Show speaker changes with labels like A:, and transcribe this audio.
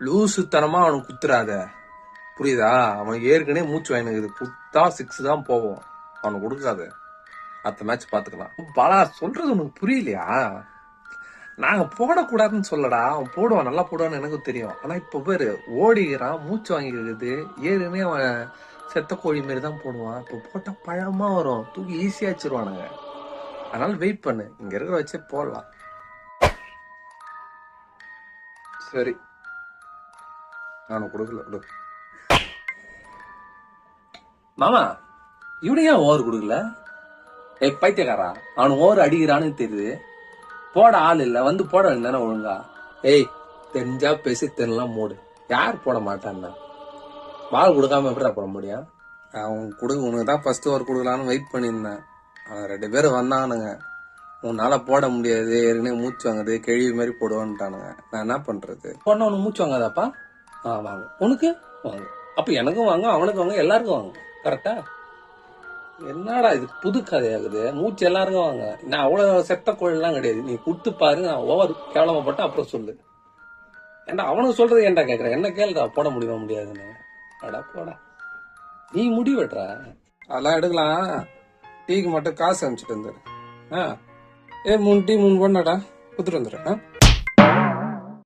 A: லூசுத்தனமா அவனுக்கு குத்துறாத, புரியுதா? அவனுக்கு ஏற்கனவே மூச்சு வாங்கினுக்குது, குத்தா 6 தான் போவோம். அவனுக்கு கொடுக்காத, அடுத்த மேட்ச் பாத்துக்கலாம். பாலா சொல்றது உனக்கு புரியலையா? நாங்க போடக்கூடாதுன்னு சொல்லடா, அவன் போடுவான், நல்லா போடுவான்னு எனக்கு தெரியும். ஆனா இப்ப பேரு ஓடிக்கிறான், மூச்சு வாங்கிருக்குது, ஏற்கனவே அவன் செத்த கோழி மாரி தான் போடுவான். இப்ப போட்டா பழமா வரும், தூக்கி ஈஸியா வச்சிருவானுங்க. அதனால வெயிட் பண்ணு, இங்க இருக்கிற வச்சே போடலாம். சரி, அவனுக்கு கொடுக்கல விடு. மாமா, இவனுக்கு ஏன் ஓவர் கொடுக்கல? ஏய் பைத்தியக்காரா, அவனு ஓவர் அடிக்கிறான்னு தெரியுது, போட ஆள் இல்ல, வந்து போட வேண்டியதானே ஒழுங்கா. ஏய், தெரிஞ்சா பேசி தெரியலாம் மூடு. யார் போட மாட்டான்னா? பால் கொடுக்காம எப்படிடா போட முடியும்? அவன் உனக்கு தான் ஃபர்ஸ்ட் ஓவர் கொடுக்கலான்னு வெயிட் பண்ணியிருந்தேன். அவன் 2 பேரும் வந்தானுங்க, உன்னால போட முடியாது, ஏற்கனவே மூச்சு வாங்குது, கேள்வி மாதிரி போடுவான்ட்டானுங்க. நான் என்ன பண்றது? போன உனக்கு மூச்சு வாங்காதாப்பா? வாங்க, உனக்கு வாங்க, அப்ப எனக்கும் வாங்க, அவனுக்கு வாங்க, எல்லாருக்கும் வாங்க. கரெக்டா? என்னடா இது புது கதையாகுது? மூச்சு எல்லாருக்கும் வாங்க. நான் அவ்வளவு செத்த கோழிலாம் கிடையாது. நீ குடுத்து பாரு, நான் ஓவர் கேவலமா போட்டா அப்புறம் சொல்லு. ஏன்டா அவனுக்கு சொல்றது ஏன்டா கேக்குறேன்? என்ன கேளுடா, போட முடியுமா முடியாதுன்னு. அடா போடா, நீ முடி வெட்டுற. அதெல்லாம் எடுக்கலாம், டீக்கு மட்டும் காசு அனுப்பிச்சிட்டு வந்துரு. 3 டீ 3 பண்ணாடா, குத்துட்டு வந்துடு.